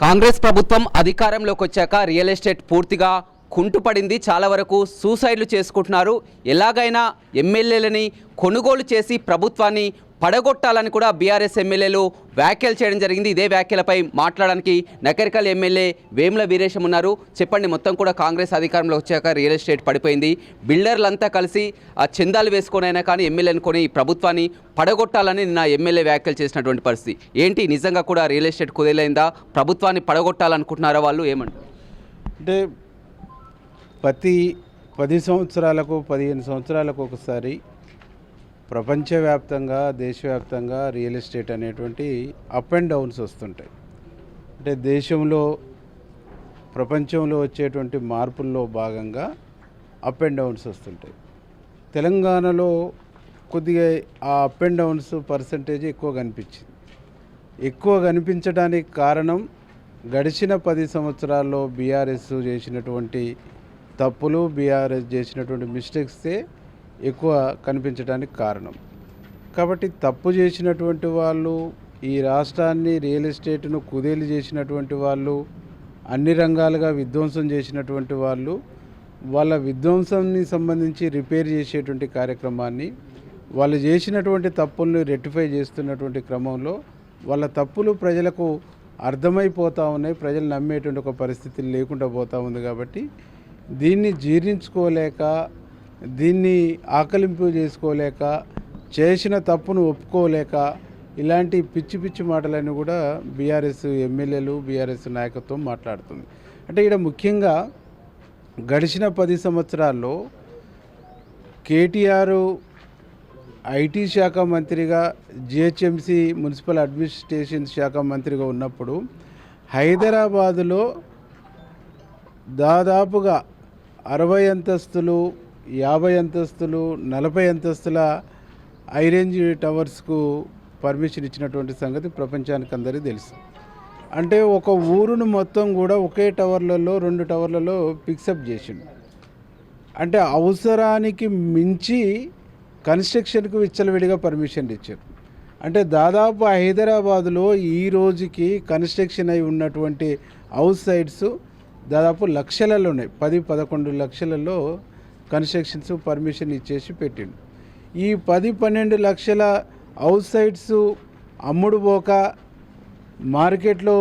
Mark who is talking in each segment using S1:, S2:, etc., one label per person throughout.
S1: కాంగ్రెస్ ప్రభుత్వం అధికారంలోకి వచ్చాక రియల్ ఎస్టేట్ పూర్తిగా కుంటుపడింది. చాలా వరకు సూసైడ్లు చేసుకుంటున్నారు. ఎలాగైనా ఎమ్మెల్యేలని కొనుగోలు చేసి ప్రభుత్వాన్ని పడగొట్టాలని కూడా బీఆర్ఎస్ ఎమ్మెల్యేలు వ్యాఖ్యలు చేయడం జరిగింది. ఇదే వ్యాఖ్యలపై మాట్లాడడానికి నకరికల్ ఎమ్మెల్యే వేముల వీరేశం ఉన్నారు. చెప్పండి, మొత్తం కూడా కాంగ్రెస్ అధికారంలో వచ్చాక రియల్ ఎస్టేట్ పడిపోయింది. బిల్డర్లంతా కలిసి చందాలు వేసుకొనైనా కానీ ఎమ్మెల్యేని కొని ప్రభుత్వాన్ని పడగొట్టాలని నిన్న ఎమ్మెల్యే వ్యాఖ్యలు చేసినటువంటి పరిస్థితి ఏంటి? నిజంగా కూడా రియల్ ఎస్టేట్ కుదేలైందా? ప్రభుత్వాన్ని పడగొట్టాలనుకుంటున్నారా వాళ్ళు? ఏమంటారు?
S2: అంటే ప్రతి 10 సంవత్సరాలకు 15 సంవత్సరాలకు ఒకసారి ప్రపంచవ్యాప్తంగా దేశవ్యాప్తంగా రియల్ ఎస్టేట్ అనేటువంటి అప్ అండ్ డౌన్స్ వస్తుంటాయి. అంటే దేశంలో ప్రపంచంలో వచ్చేటువంటి మార్పుల్లో భాగంగా అప్ అండ్ డౌన్స్ వస్తుంటాయి. తెలంగాణలో కొద్దిగా ఆ అప్ అండ్ డౌన్స్ పర్సంటేజ్ ఎక్కువ కనిపించింది. ఎక్కువ కనిపించడానికి కారణం గడిచిన 10 సంవత్సరాల్లో బీఆర్ఎస్ చేసినటువంటి తప్పులు, బీఆర్ఎస్ చేసినటువంటి మిస్టేక్సే ఎక్కువ కనిపించడానికి కారణం. కాబట్టి తప్పు చేసినటువంటి వాళ్ళు, ఈ రాష్ట్రాన్ని రియల్ ఎస్టేట్ను కుదేలు చేసినటువంటి వాళ్ళు, అన్ని రంగాలుగా విధ్వంసం చేసినటువంటి వాళ్ళు, వాళ్ళ విధ్వంసాన్ని సంబంధించి రిపేర్ చేసేటువంటి కార్యక్రమాన్ని, వాళ్ళు చేసినటువంటి తప్పుల్ని రెక్టిఫై చేస్తున్నటువంటి క్రమంలో వాళ్ళ తప్పులు ప్రజలకు అర్థమైపోతూ ఉన్నాయి. ప్రజలు నమ్మేటువంటి ఒక పరిస్థితి లేకుండా పోతూ ఉంది. కాబట్టి దీన్ని జీర్ణించుకోలేక, దీన్ని ఆకలింపు చేసుకోలేక, చేసిన తప్పును ఒప్పుకోలేక ఇలాంటి పిచ్చి పిచ్చి మాటలన్నీ కూడా బీఆర్ఎస్ ఎమ్మెల్యేలు, బీఆర్ఎస్ నాయకత్వం మాట్లాడుతుంది. అంటే ఇక్కడ ముఖ్యంగా గడిచిన 10 సంవత్సరాల్లో కేటీఆర్ ఐటీ శాఖ మంత్రిగా, జిహెచ్ఎంసీ మున్సిపల్ అడ్మినిస్ట్రేషన్ శాఖ మంత్రిగా ఉన్నప్పుడు హైదరాబాదులో దాదాపుగా 60 అంతస్తులు, 50 అంతస్తులు, 40 అంతస్తుల హైరేంజ్ టవర్స్కు పర్మిషన్ ఇచ్చినటువంటి సంగతి ప్రపంచానికి అందరికీ తెలుసు. అంటే ఒక ఊరును మొత్తం కూడా ఒకే టవర్లలో, 2 టవర్లలో ఫిక్సప్ చేసిండు. అంటే అవసరానికి మించి కన్స్ట్రక్షన్కు విచ్చలవిడిగా పర్మిషన్లు ఇచ్చారు. అంటే దాదాపు హైదరాబాదులో ఈ రోజుకి కన్స్ట్రక్షన్ అయి ఉన్నటువంటి హౌస్ సైట్స్ దాదాపు లక్షలలో ఉన్నాయి. 10-11 లక్షలలో కన్స్ట్రక్షన్స్ పర్మిషన్ ఇచ్చేసి పెట్టిండు. ఈ 10-12 లక్షల హౌస్ సైట్స్ అమ్ముడు పోక మార్కెట్లో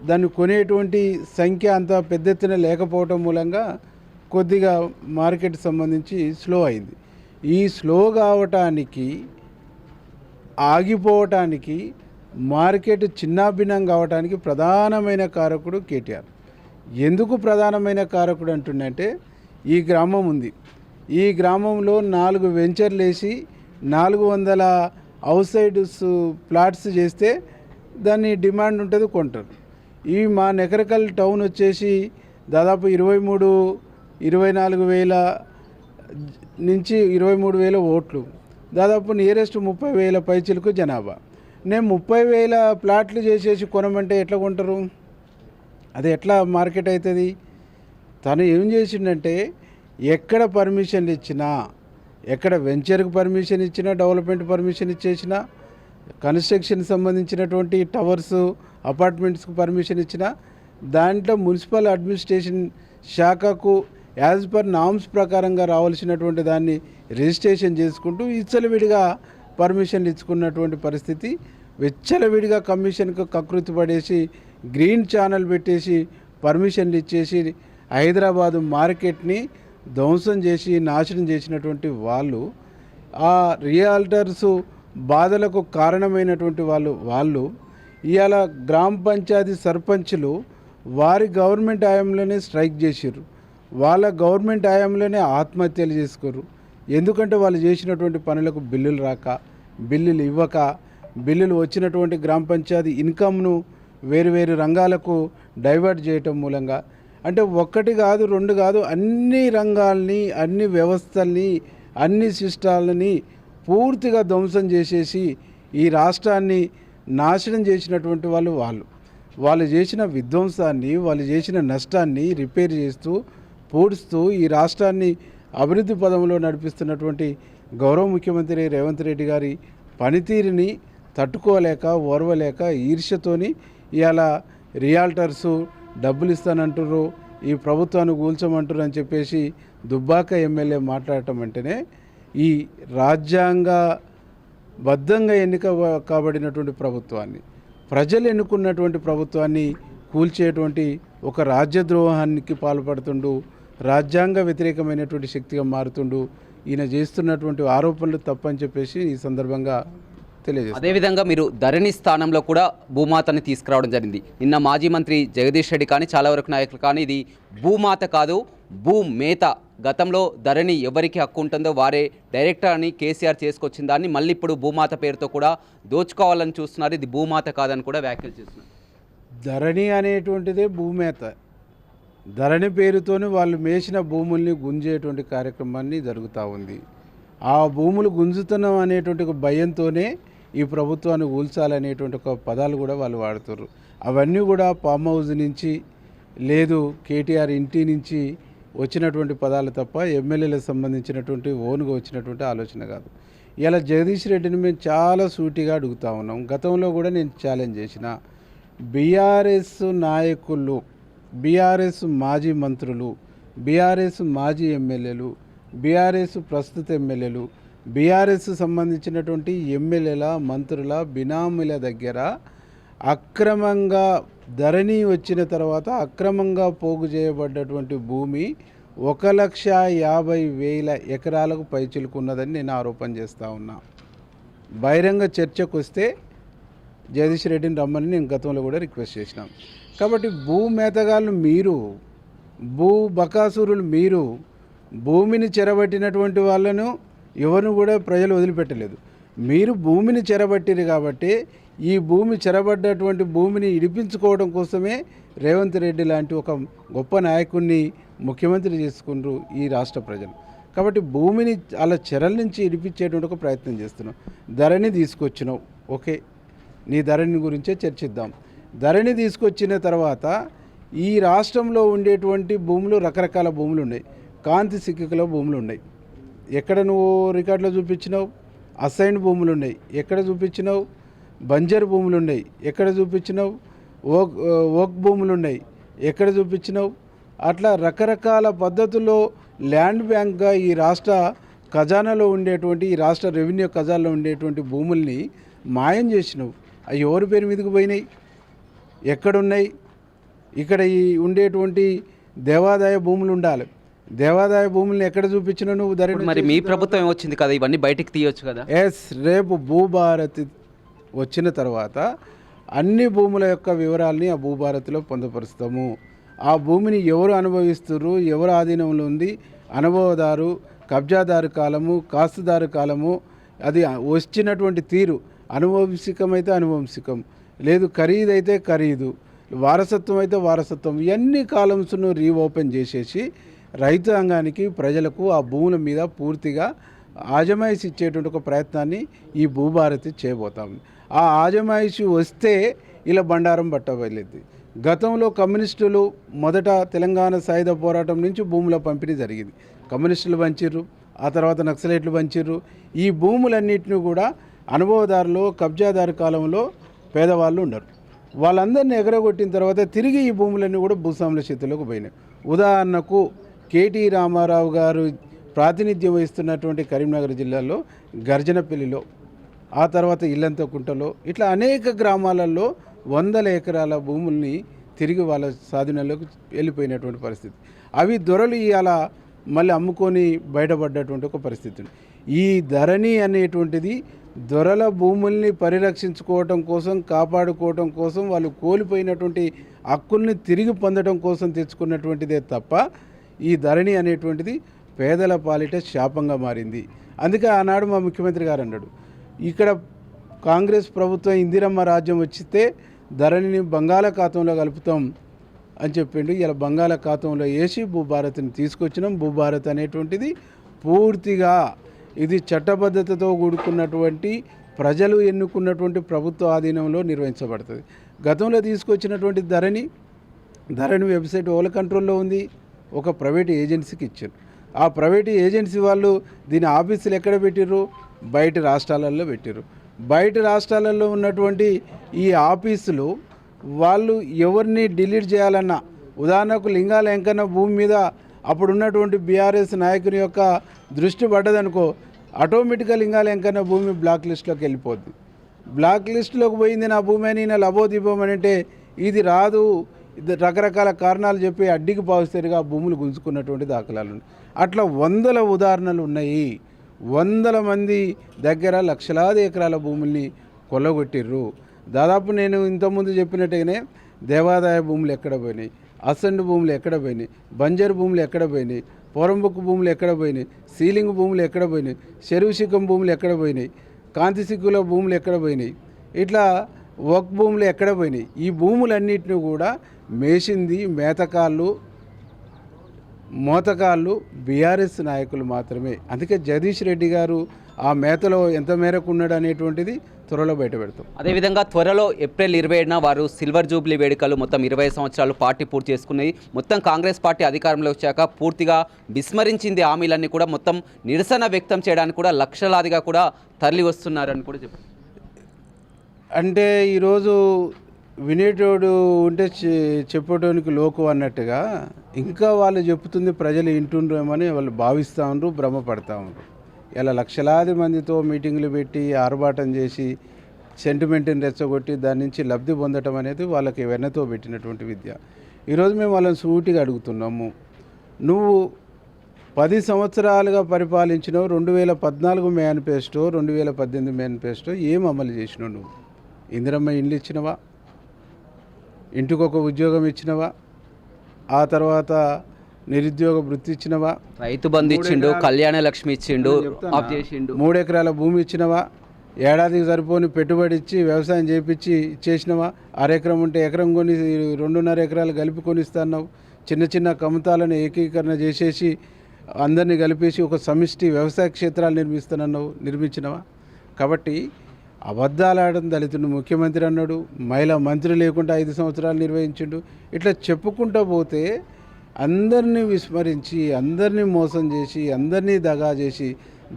S2: దాన్ని కొనేటువంటి సంఖ్య అంత పెద్ద ఎత్తున లేకపోవటం మూలంగా కొద్దిగా మార్కెట్ సంబంధించి స్లో అయింది. ఈ స్లో కావటానికి, ఆగిపోవటానికి, మార్కెట్ చిన్నాభిన్నం కావటానికి ప్రధానమైన కారకుడు కేటీఆర్. ఎందుకు ప్రధానమైన కారకుడు అంటుండంటే, ఈ గ్రామం ఉంది. ఈ గ్రామంలో 4 వెంచర్లు వేసి 400 హౌస్ సైడ్స్ ప్లాట్స్ చేస్తే దాన్ని డిమాండ్ ఉంటుంది, కొంటారు. ఈ మా నకరికల్ టౌన్ వచ్చేసి దాదాపు 23-24 వేల నుంచి 23,000 ఓట్లు, దాదాపు నియరెస్ట్ 30,000 పైచిలకు జనాభా. నేను 30,000 ప్లాట్లు చేసేసి కొనమంటే ఎట్లా కొంటారు? అది ఎట్లా మార్కెట్ అవుతుంది? తను ఏం చేసిండంటే, ఎక్కడ పర్మిషన్లు ఇచ్చినా, ఎక్కడ వెంచర్కి పర్మిషన్ ఇచ్చినా, డెవలప్మెంట్ పర్మిషన్ ఇచ్చేసినా, కన్స్ట్రక్షన్ సంబంధించినటువంటి టవర్స్, అపార్ట్మెంట్స్కి పర్మిషన్ ఇచ్చినా, దాంట్లో మున్సిపల్ అడ్మినిస్ట్రేషన్ శాఖకు యాజ్ పర్ నామ్స్ ప్రకారంగా రావాల్సినటువంటి దాన్ని రిజిస్ట్రేషన్ చేసుకుంటూ విచ్చలవిడిగా పర్మిషన్లు ఇచ్చుకున్నటువంటి పరిస్థితి. విచ్చలవిడిగా కమిషన్కు కకృతి పడేసి గ్రీన్ ఛానల్ పెట్టేసి పర్మిషన్లు ఇచ్చేసి హైదరాబాదు మార్కెట్ని ధ్వంసం చేసి నాశనం చేసినటువంటి వాళ్ళు, ఆ రియాల్టర్స్ బాధలకు కారణమైనటువంటి వాళ్ళు ఇవాళ గ్రామ పంచాయతీ సర్పంచులు వారి గవర్నమెంట్ హయాంలోనే స్ట్రైక్ చేసారు. వాళ్ళ గవర్నమెంట్ హయాంలోనే ఆత్మహత్యలు చేసుకోరు. ఎందుకంటే వాళ్ళు చేసినటువంటి పనులకు బిల్లులు రాక, బిల్లులు ఇవ్వక, బిల్లులు వచ్చినటువంటి గ్రామ పంచాయతీ ఇన్కమ్ను వేరు రంగాలకు డైవర్ట్ చేయటం మూలంగా. అంటే 1 కాదు 2 కాదు, అన్ని రంగాల్ని, అన్ని వ్యవస్థల్ని, అన్ని సిస్టాలని పూర్తిగా ధ్వంసం చేసేసి ఈ రాష్ట్రాన్ని నాశనం చేసినటువంటి వాళ్ళు చేసిన విధ్వంసాన్ని, వాళ్ళు చేసిన నష్టాన్ని రిపేర్ చేస్తూ, పూడుస్తూ ఈ రాష్ట్రాన్ని అభివృద్ధి పదంలో నడిపిస్తున్నటువంటి గౌరవ ముఖ్యమంత్రి రేవంత్ రెడ్డి గారి పనితీరుని తట్టుకోలేక, ఓర్వలేక, ఈర్ష్యతోని ఇవాళ రియాల్టర్సు డబ్బులు ఇస్తానంటారు, ఈ ప్రభుత్వాన్ని కూల్చమంటారు అని చెప్పేసి దుబ్బాక ఎమ్మెల్యే మాట్లాడటం అంటేనే ఈ రాజ్యాంగబద్ధంగా కాబడినటువంటి ప్రభుత్వాన్ని, ప్రజలు ఎన్నుకున్నటువంటి ప్రభుత్వాన్ని కూల్చేటువంటి ఒక రాజ్యద్రోహానికి పాల్పడుతుండు, రాజ్యాంగ వ్యతిరేకమైనటువంటి శక్తిగా మారుతుండు. ఈయన చేస్తున్నటువంటి ఆరోపణలు తప్పని చెప్పేసి ఈ సందర్భంగా తెలియజేస్తారు.
S1: అదేవిధంగా మీరు ధరణి స్థానంలో కూడా భూమాతని తీసుకురావడం జరిగింది. నిన్న మాజీ మంత్రి జగదీష్ రెడ్డి కానీ చాలా వరకు నాయకులు కానీ ఇది భూమాత కాదు భూమేత, గతంలో ధరణి ఎవరికి హక్కు ఉంటుందో వారే డైరెక్టర్ అని కేసీఆర్ చేసుకొచ్చిన దాన్ని మళ్ళీ ఇప్పుడు భూమాత పేరుతో కూడా దోచుకోవాలని చూస్తున్నారు. ఇది భూమాత కాదని కూడా వ్యాఖ్యలు చేస్తున్నారు.
S2: ధరణి అనేటువంటిదే భూమేత. ధరణి పేరుతోనే వాళ్ళు మేసిన భూముల్ని గుంజేటువంటి కార్యక్రమాన్ని జరుగుతూ ఉంది. ఆ భూములు గుంజుతున్నాం అనేటువంటి ఒక భయంతోనే ఈ ప్రభుత్వాన్ని కూల్చాలనేటువంటి ఒక పదాలు కూడా వాళ్ళు వాడుతారు. అవన్నీ కూడా ఫామ్ హౌస్ నుంచి లేదు కేటీఆర్ ఇంటి నుంచి వచ్చినటువంటి పదాలు తప్ప ఎమ్మెల్యేలకు సంబంధించినటువంటి ఓన్గా వచ్చినటువంటి ఆలోచన కాదు. ఇలా జగదీష్ రెడ్డిని మేము చాలా సూటిగా అడుగుతూ ఉన్నాం. గతంలో కూడా నేను ఛాలెంజ్ చేసిన బీఆర్ఎస్ నాయకులు, బీఆర్ఎస్ మాజీ మంత్రులు, బీఆర్ఎస్ మాజీ ఎమ్మెల్యేలు, బీఆర్ఎస్ ప్రస్తుత ఎమ్మెల్యేలు, బీఆర్ఎస్ సంబంధించినటువంటి ఎమ్మెల్యేల మంత్రుల బినామీల దగ్గర అక్రమంగా ధరణి వచ్చిన తర్వాత అక్రమంగా పోగు చేయబడ్డటువంటి భూమి 1,50,000 ఎకరాలకు పైచిలుకున్నదని నేను ఆరోపణ చేస్తూ ఉన్నా. బహిరంగ చర్చకు వస్తే జగదీష్ రెడ్డిని రమ్మని నేను గతంలో కూడా రిక్వెస్ట్ చేసినాం. కాబట్టి భూమేతగాళ్ళు మీరు, భూ బకాసురులు మీరు, భూమిని చెరబట్టినటువంటి వాళ్ళను ఎవరిని కూడా ప్రజలు వదిలిపెట్టలేదు. మీరు భూమిని చెరబట్టిరు కాబట్టి ఈ భూమి చెరబడ్డటువంటి భూమిని ఇడిపించుకోవడం కోసమే రేవంత్ రెడ్డి లాంటి ఒక గొప్ప నాయకుడిని ముఖ్యమంత్రి చేసుకున్నారు ఈ రాష్ట్ర ప్రజలు. కాబట్టి భూమిని అలా చెరల నుంచి ఇడిపించేటువంటి ఒక ప్రయత్నం చేస్తున్నాం. ధరణి తీసుకొచ్చినావు, ఓకే, నీ ధరణి గురించే చర్చిద్దాం. ధరణి తీసుకొచ్చిన తర్వాత ఈ రాష్ట్రంలో ఉండేటువంటి భూములు రకరకాల భూములు ఉన్నాయి. కాంతి సిక్కికలో భూములు ఉన్నాయి, ఎక్కడ నువ్వు రికార్డులో చూపించినావు. అసైన్ భూములు ఉన్నాయి, ఎక్కడ చూపించినావు. బంజర్ భూములు ఉన్నాయి, ఎక్కడ చూపించినావు. ఓక్ భూములు ఉన్నాయి, ఎక్కడ చూపించినావు. అట్లా రకరకాల పద్ధతుల్లో ల్యాండ్ బ్యాంక్గా ఈ రాష్ట్ర ఖజానాలో ఉండేటువంటి, ఈ రాష్ట్ర రెవెన్యూ ఖజానాలో ఉండేటువంటి భూముల్ని మాయం చేసినావు. అవి ఎవరి పేరు మీదకి పోయినాయి, ఎక్కడున్నాయి. ఇక్కడ ఈ ఉండేటువంటి దేవాదాయ భూములు ఉండాలి. దేవాదాయ భూములను ఎక్కడ చూపించినా నువ్వు ధరణి.
S1: మరి మీ ప్రభుత్వం వచ్చింది కదా, ఇవన్నీ బయటికి తీయొచ్చు కదా.
S2: ఎస్, రేపు భూభారతి వచ్చిన తర్వాత అన్ని భూముల యొక్క వివరాల్ని ఆ భూభారతిలో పొందుపరుస్తాము. ఆ భూమిని ఎవరు అనుభవిస్తున్నారు, ఎవరు ఆధీనంలో ఉంది, అనుభవదారు, కబ్జాదారు కాలము, కాస్తుదారు కాలము, అది వచ్చినటువంటి తీరు, అనువంశికమైతే అనువంశికం, లేదు ఖరీదైతే ఖరీదు, వారసత్వం అయితే వారసత్వం, ఇవన్నీ కాలమ్స్ను రీఓపెన్ చేసేసి రైతాంగానికి, ప్రజలకు ఆ భూముల మీద పూర్తిగా ఆజమాయిషి ఇచ్చేటువంటి ఒక ప్రయత్నాన్ని ఈ భూభారతి చేయబోతాం. ఆ ఆజమాయిషి వస్తే ఇలా బండారం పట్టబయలేదు. గతంలో కమ్యూనిస్టులు మొదట తెలంగాణ సాయుధ పోరాటం నుంచి భూముల పంపిణీ జరిగింది. కమ్యూనిస్టులు పంచిర్రు, ఆ తర్వాత నక్సలైట్లు పంచిర్రు. ఈ భూములన్నింటినీ కూడా అనుభవదారులు, కబ్జాదారు కాలంలో పేదవాళ్ళు ఉన్నారు. వాళ్ళందరినీ ఎగరగొట్టిన తర్వాత తిరిగి ఈ భూములన్నీ కూడా భూస్వాముల చేతుల్లోకి పోయినాయి. ఉదాహరణకు కేటీ రామారావు గారు ప్రాతినిధ్యం వహిస్తున్నటువంటి కరీంనగర్ జిల్లాలో గర్జనపల్లిలో, ఆ తర్వాత ఇల్లంతకుంటలో, ఇట్లా అనేక గ్రామాలలో 100 ఎకరాల భూముల్ని తిరిగి వాళ్ళ స్వాధీనంలోకి వెళ్ళిపోయినటువంటి పరిస్థితి. అవి దొరలు ఇవాళ మళ్ళీ అమ్ముకొని బయటపడ్డటువంటి ఒక పరిస్థితి. ఈ ధరణి అనేటువంటిది దొరల భూముల్ని పరిరక్షించుకోవటం కోసం, కాపాడుకోవటం కోసం, వాళ్ళు కోల్పోయినటువంటి హక్కుల్ని తిరిగి పొందడం కోసం తెచ్చుకున్నటువంటిదే తప్ప ఈ ధరణి అనేటువంటిది పేదల పాలిట శాపంగా మారింది. అందుకే ఆనాడు మా ముఖ్యమంత్రి గారు అన్నాడు, ఇక్కడ కాంగ్రెస్ ప్రభుత్వం ఇందిరమ్మ రాజ్యం వచ్చితే ధరణిని బంగాళాఖాతంలో కలుపుతాం అని చెప్పిండు. ఇలా బంగాళాఖాతంలో వేసి భూభారతిని తీసుకొచ్చినాం. భూభారత్ అనేటువంటిది పూర్తిగా ఇది చట్టబద్ధతతో కూడుకున్నటువంటి, ప్రజలు ఎన్నుకున్నటువంటి ప్రభుత్వ ఆధీనంలో నిర్వహించబడుతుంది. గతంలో తీసుకొచ్చినటువంటి ధరణి వెబ్సైట్ వాళ్ళ కంట్రోల్లో ఉంది, ఒక ప్రైవేట్ ఏజెన్సీకి ఇచ్చారు. ఆ ప్రైవేట్ ఏజెన్సీ వాళ్ళు దీని ఆఫీసులు ఎక్కడ పెట్టిర్రు, బయట రాష్ట్రాలలో పెట్టిర్రు. బయట రాష్ట్రాలలో ఉన్నటువంటి ఈ ఆఫీసులు వాళ్ళు ఎవరిని డిలీట్ చేయాలన్నా, ఉదాహరణకు లింగాల వెంకన్న భూమి మీద అప్పుడున్నటువంటి బీఆర్ఎస్ నాయకుని యొక్క దృష్టి పడ్డదనుకో, ఆటోమేటిక్గా లింగాల వెంకన్న భూమి బ్లాక్ లిస్ట్లోకి వెళ్ళిపోద్ది. బ్లాక్ లిస్టులోకి పోయింది నా భూమి అని నేను లబోదిబోమని అంటే ఇది రాదు, ఇది రకరకాల కారణాలు చెప్పి అడ్డికి పావుస్తారుగా భూములు గుంజుకున్నటువంటి దాఖలాలు ఉన్నాయి. అట్లా వందల ఉదాహరణలు ఉన్నాయి. వందల మంది దగ్గర లక్షలాది ఎకరాల భూముల్ని కొల్లగొట్టిర్రు. దాదాపు నేను ఇంతకుముందు చెప్పినట్టుగానే దేవాదాయ భూములు ఎక్కడ పోయినాయి, అసెండ్ భూములు ఎక్కడ పోయినాయి, బంజరు భూములు ఎక్కడ పోయినాయి, పొరంబుక్కు భూములు ఎక్కడ పోయినాయి, సీలింగ్ భూములు ఎక్కడ పోయినాయి, చెరువు శిఖం భూములు ఎక్కడ పోయినాయి, కాంతి సిక్కుల భూములు ఎక్కడ పోయినాయి, ఇట్లా వక్ భూములు ఎక్కడ పోయినాయి. ఈ భూములన్నింటినీ కూడా మేసింది మేతకాళ్ళు, మోతకాళ్ళు బీఆర్ఎస్ నాయకులు మాత్రమే. అందుకే జగదీష్ రెడ్డి గారు ఆ మేతలో ఎంత మేరకు ఉన్నాడు అనేటువంటిది త్వరలో బయటపెడతాం.
S1: అదేవిధంగా త్వరలో ఏప్రిల్ 27న వారు సిల్వర్ జూబ్లీ వేడుకలు మొత్తం 20 సంవత్సరాలు పార్టీ పూర్తి చేసుకున్నాయి. మొత్తం కాంగ్రెస్ పార్టీ అధికారంలో వచ్చాక పూర్తిగా విస్మరించింది హామీలన్నీ కూడా మొత్తం నిరసన వ్యక్తం చేయడానికి కూడా లక్షలాదిగా కూడా తరలి వస్తున్నారని కూడా చెప్పారు.
S2: అంటే ఈరోజు వినేటోడు ఉంటే చెప్పేటోనికి లోకు అన్నట్టుగా ఇంకా వాళ్ళు చెప్తుంది ప్రజలు వింటుండ్రేమని వాళ్ళు భావిస్తూ ఉండరు, భ్రమపడతా ఉండరు. ఇలా లక్షలాది మందితో మీటింగులు పెట్టి ఆర్భాటం చేసి సెంటిమెంట్ని రెచ్చగొట్టి దాని నుంచి లబ్ధి పొందటం అనేది వాళ్ళకి వెన్నతో పెట్టినటువంటి విద్య. ఈరోజు మేము వాళ్ళని సూటిగా అడుగుతున్నాము, నువ్వు 10 సంవత్సరాలుగా పరిపాలించినావు. 2014 మేనిఫెస్టో, 2018 మేనిఫెస్టో ఏం అమలు చేసినావు? నువ్వు ఇందిరమ్మ ఇండ్లు ఇచ్చినవా? ఇంటికొక ఉద్యోగం ఇచ్చినవా? ఆ తర్వాత నిరుద్యోగ వృత్తి ఇచ్చినవా?
S1: రైతు బంధు ఇచ్చిండు, కళ్యాణ లక్ష్మి ఇచ్చిండు, ఆఫ్ చేసిండు.
S2: 3 ఎకరాల భూమి ఇచ్చినవా? ఏడాదికి సరిపోని పెట్టుబడి ఇచ్చి వ్యవసాయం చేపించి ఇచ్చేసినవా? అరెకరం ఉంటే ఎకరం కొని 2.5 ఎకరాలు కలిపి కొనిస్తున్నావు. చిన్న చిన్న కమతాలను ఏకీకరణ చేసేసి అందరినీ కలిపేసి ఒక సమిష్టి వ్యవసాయ క్షేత్రాలు నిర్మించినవా? కాబట్టి అబద్ధాలు ఆడడం దళితుడు ముఖ్యమంత్రి అన్నాడు, మహిళా మంత్రి లేకుండా 5 సంవత్సరాలు నిర్వహించిండు. ఇట్లా చెప్పుకుంటూ పోతే అందరినీ విస్మరించి, అందరినీ మోసం చేసి, అందరినీ దగా చేసి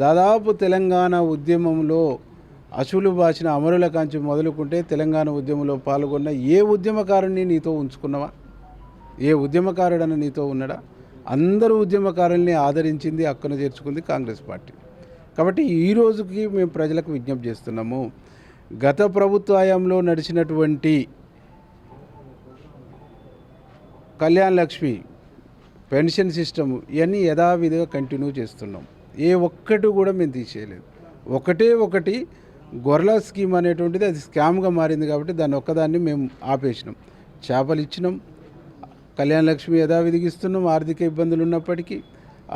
S2: దాదాపు తెలంగాణ ఉద్యమంలో అసులు బాసిన అమరుల కాంచి మొదలుకుంటే తెలంగాణ ఉద్యమంలో పాల్గొన్న ఏ ఉద్యమకారుని నీతో ఉంచుకున్నావా? ఏ ఉద్యమకారుడని నీతో ఉన్నాడా? అందరూ ఉద్యమకారుల్ని ఆదరించింది, హక్కున చేర్చుకుంది కాంగ్రెస్ పార్టీ. కాబట్టి ఈ రోజుకి మేము ప్రజలకు విజ్ఞప్తి చేస్తున్నాము, గత ప్రభుత్వ హయాంలో నడిచినటువంటి కళ్యాణ లక్ష్మి, పెన్షన్ సిస్టము ఇవన్నీ యథావిధిగా కంటిన్యూ చేస్తున్నాం. ఏ ఒక్కటి కూడా మేము తీసేయలేదు. ఒకటి గొర్రెల స్కీమ్ అనేటువంటిది అది స్కామ్గా మారింది కాబట్టి దాన్ని ఒక్కదాన్ని మేము ఆపేసినాం. చేపలు ఇచ్చినాం, కళ్యాణ లక్ష్మి యథావిధిగా ఇస్తున్నాం ఆర్థిక ఇబ్బందులు ఉన్నప్పటికీ.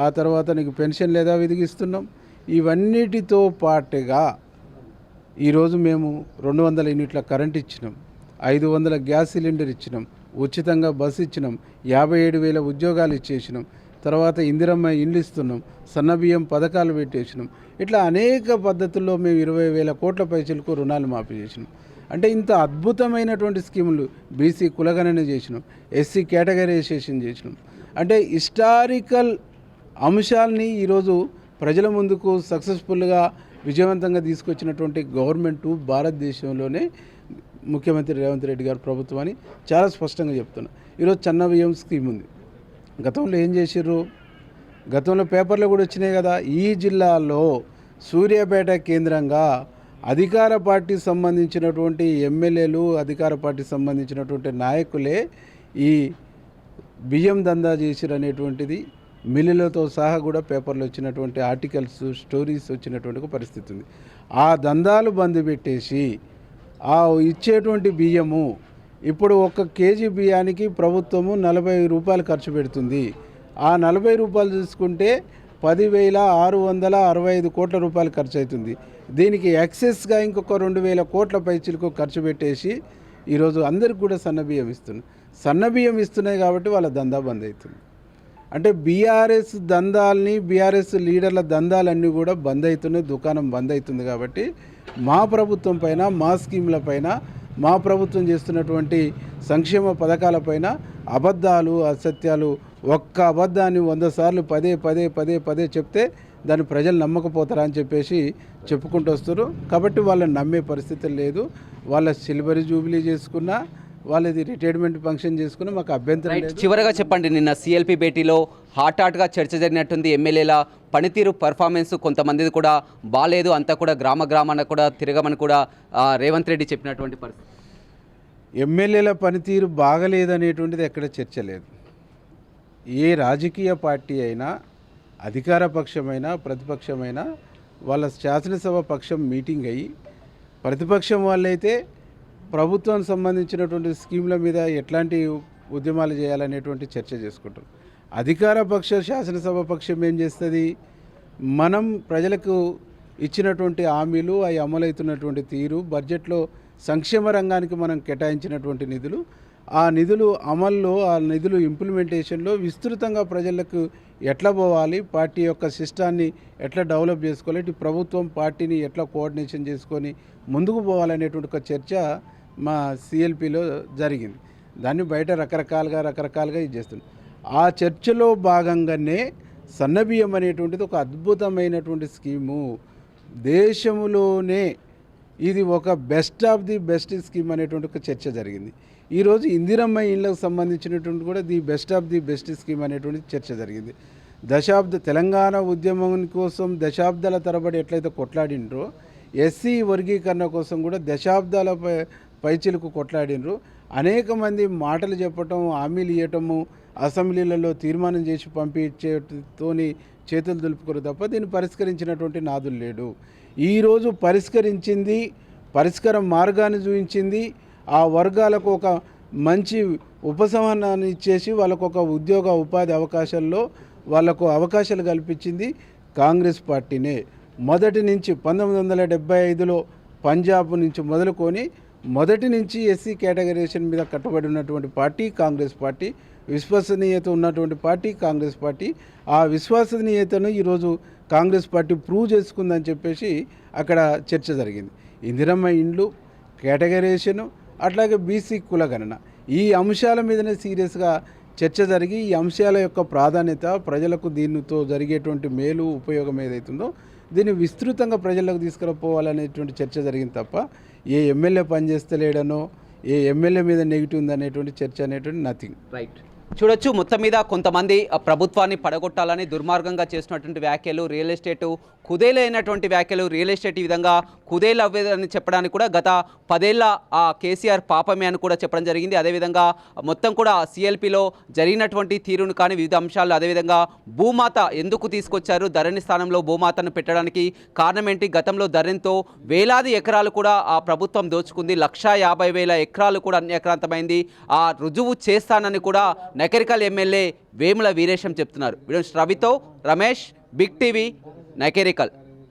S2: ఆ తర్వాత నీకు పెన్షన్లు యథావిధిగా ఇస్తున్నాం. ఇవన్నిటితో పాటుగా ఈరోజు మేము 200 యూనిట్ల కరెంట్ ఇచ్చినాం, 500 గ్యాస్ సిలిండర్ ఇచ్చినాం, ఉచితంగా బస్సు ఇచ్చినాం, 57,000 ఉద్యోగాలు ఇచ్చేసినాం. తర్వాత ఇందిరమ్మ ఇండ్లు ఇస్తున్నాం, సన్నబియ్యం పథకాలు పెట్టేసినాం. ఇట్లా అనేక పద్ధతుల్లో మేము 20,000 కోట్ల పైసలకు రుణాలు మాఫీ చేసినాం. అంటే ఇంత అద్భుతమైనటువంటి స్కీములు బీసీ కులగణన చేసినాం, ఎస్సీ కేటగరైజేషన్ చేసినాం. అంటే హిస్టారికల్ అంశాలని ఈరోజు ప్రజల ముందుకు సక్సెస్ఫుల్గా విజయవంతంగా తీసుకొచ్చినటువంటి గవర్నమెంటు భారతదేశంలోనే ముఖ్యమంత్రి రేవంత్ రెడ్డి గారు ప్రభుత్వం అని చాలా స్పష్టంగా చెప్తున్నా. ఈరోజు సన్నబియ్యం స్కీమ్ ఉంది. గతంలో ఏం చేసిర్రు? గతంలో పేపర్లు కూడా వచ్చినాయి కదా. ఈ జిల్లాలో సూర్యాపేట కేంద్రంగా అధికార పార్టీకి సంబంధించినటువంటి ఎమ్మెల్యేలు, అధికార పార్టీకి సంబంధించినటువంటి నాయకులే ఈ బియ్యం దందా చేసిరు అనేటువంటిది మిల్లులతో సహా కూడా పేపర్లో వచ్చినటువంటి ఆర్టికల్స్, స్టోరీస్ వచ్చినటువంటి పరిస్థితి ఉంది. ఆ దందాలు బంద్ పెట్టేసి ఆ ఇచ్చేటువంటి బియ్యము ఇప్పుడు 1 కేజీ బియ్యానికి ప్రభుత్వము 40 రూపాయలు ఖర్చు పెడుతుంది. ఆ 40 రూపాయలు చూసుకుంటే 10,665 కోట్ల రూపాయలు ఖర్చు అవుతుంది. దీనికి ఎక్సెస్గా ఇంకొక 2,000 కోట్ల పైచీలకు ఖర్చు పెట్టేసి ఈరోజు అందరికి కూడా సన్నబియ్యం ఇస్తున్నాయి. సన్నబియ్యం ఇస్తున్నాయి కాబట్టి వాళ్ళ దందా బంద్ అవుతుంది. అంటే బీఆర్ఎస్ దందాలని, బీఆర్ఎస్ లీడర్ల దందాలన్నీ కూడా బంద్ అవుతున్నాయి, దుకాణం బంద్ అవుతుంది. కాబట్టి మా ప్రభుత్వం పైన, మా స్కీముల పైన, మా ప్రభుత్వం చేస్తున్నటువంటి సంక్షేమ పథకాలపైన అబద్ధాలు, అసత్యాలు, ఒక్క అబద్ధాన్ని 100 సార్లు పదే చెప్తే దాన్ని ప్రజలు నమ్మకపోతారా అని చెప్పేసి చెప్పుకుంటూ వస్తారు. కాబట్టి వాళ్ళని నమ్మే పరిస్థితి లేదు. వాళ్ళ సిల్వర్ జూబిలీ చేసుకున్నా, వాళ్ళది రిటైర్మెంట్ ఫంక్షన్ చేసుకుని మాకు అభ్యంతరం లేదు.
S1: చివరగా చెప్పండి, నిన్న సిఎల్పి భేటీలో హాట్గా చర్చ జరిగినట్టుంది. ఎమ్మెల్యేల పనితీరు పర్ఫార్మెన్స్ కొంతమందిది కూడా బాలేదు, అంతా కూడా గ్రామాన కూడా తిరగమని కూడా రేవంత్ రెడ్డి చెప్పినటువంటి పరిస్థితి.
S2: ఎమ్మెల్యేల పనితీరు బాగలేదనేటువంటిది ఎక్కడ చర్చ లేదు. ఏ రాజకీయ పార్టీ అయినా, అధికార పక్షమైనా ప్రతిపక్షమైనా వాళ్ళ శాసనసభ పక్షం మీటింగ్ అయ్యి, ప్రతిపక్షం వాళ్ళైతే ప్రభుత్వానికి సంబంధించినటువంటి స్కీముల మీద ఎట్లాంటి ఉద్యమాలు చేయాలనేటువంటి చర్చ చేసుకుంటారు. అధికార పక్ష శాసనసభ పక్షం ఏం చేస్తుంది, మనం ప్రజలకు ఇచ్చినటువంటి హామీలు అవి అమలవుతున్నటువంటి తీరు, బడ్జెట్లో సంక్షేమ రంగానికి మనం కేటాయించినటువంటి నిధులు, ఆ నిధులు అమల్లో, ఆ నిధులు ఇంప్లిమెంటేషన్లో విస్తృతంగా ప్రజలకు ఎట్లా పోవాలి, పార్టీ యొక్క సిస్టాన్ని ఎట్లా డెవలప్ చేసుకోవాలి, ఇటు ప్రభుత్వం పార్టీని ఎట్లా కోఆర్డినేషన్ చేసుకొని ముందుకు పోవాలనేటువంటి ఒక చర్చ మా సిఎల్పిలో జరిగింది. దాన్ని బయట రకరకాలుగా ఇది చేస్తుంది. ఆ చర్చలో భాగంగానే సన్నబియ్యం అనేటువంటిది ఒక అద్భుతమైనటువంటి స్కీము. దేశంలోనే ఇది ఒక best of the best scheme అనేటువంటి ఒక చర్చ జరిగింది. ఈరోజు ఇందిరమ్మ ఇళ్లకు సంబంధించినటువంటి కూడా the best of the best scheme అనేటువంటి చర్చ జరిగింది. తెలంగాణ ఉద్యమం కోసం దశాబ్దాల తరబడి ఎట్లయితే కొట్లాడినరో, ఎస్సీ వర్గీకరణ కోసం కూడా దశాబ్దాల పైచిలకు కొట్లాడినరు. అనేక మంది మాటలు చెప్పటం, హామీలు ఇవ్వటము, అసెంబ్లీలలో తీర్మానం చేసి పంపించేతోని చేతులు దులుపుకోరు తప్ప దీన్ని పరిష్కరించినటువంటి నాదులు లేడు. ఈరోజు పరిష్కరించింది, పరిష్కార మార్గాన్ని చూపించింది, ఆ వర్గాలకు ఒక మంచి ఉపశమనాన్ని ఇచ్చేసి వాళ్ళకు ఒక ఉద్యోగ ఉపాధి అవకాశాల్లో వాళ్ళకు అవకాశాలు కల్పించింది కాంగ్రెస్ పార్టీనే. మొదటి నుంచి 1975లో పంజాబ్ నుంచి మొదలుకొని మొదటి నుంచి ఎస్సీ కేటగరైజేషన్ మీద కట్టుబడి ఉన్నటువంటి పార్టీ కాంగ్రెస్ పార్టీ, విశ్వసనీయత ఉన్నటువంటి పార్టీ కాంగ్రెస్ పార్టీ. ఆ విశ్వసనీయతను ఈరోజు కాంగ్రెస్ పార్టీ ప్రూవ్ చేసుకుందని చెప్పేసి అక్కడ చర్చ జరిగింది. ఇందిరమ్మ ఇండ్లు, కేటగరైజేషను, అట్లాగే బీసీ కులగణన, ఈ అంశాల మీదనే సీరియస్గా చర్చ జరిగి ఈ అంశాల యొక్క ప్రాధాన్యత, ప్రజలకు దీనితో జరిగేటువంటి మేలు ఉపయోగం ఏదైతుందో దీన్ని విస్తృతంగా ప్రజలకు తీసుకురాపోవాలనేటువంటి చర్చ జరిగింది తప్ప ఏ ఎమ్మెల్యే పనిచేస్తలేడనో, ఏ ఎమ్మెల్యే మీద నెగిటివ్ ఉందనేటువంటి చర్చ అనేటువంటి నథింగ్.
S1: రైట్. చూడొచ్చు, మొత్తం మీద కొంతమంది ప్రభుత్వాన్ని పడగొట్టాలని దుర్మార్గంగా చేసినటువంటి వ్యాఖ్యలు, రియల్ ఎస్టేటు కుదేలైనటువంటి వ్యాఖ్యలు, రియల్ ఎస్టేట్ ఈ విధంగా కుదేలు అవ్వేదని చెప్పడానికి కూడా గత 10 ఏళ్ల ఆ కేసీఆర్ పాపమే అని కూడా చెప్పడం జరిగింది. అదేవిధంగా మొత్తం కూడా సిఎల్పిలో జరిగినటువంటి తీరును కానీ వివిధ అంశాలు, అదేవిధంగా భూమాత ఎందుకు తీసుకొచ్చారు, ధరణి స్థానంలో భూమాతను పెట్టడానికి కారణం ఏంటి, గతంలో ధరణితో వేలాది ఎకరాలు కూడా ఆ ప్రభుత్వం దోచుకుంది, 150,000 ఎకరాలు కూడా అన్యాక్రాంతమైంది, ఆ రుజువు చేస్తానని కూడా నకరికల్ ఎమ్మెల్యే వేముల వీరేశం చెప్తున్నారు. వీడియో రవితో రమేష్, బిగ్ టీవీ, నకరికల్.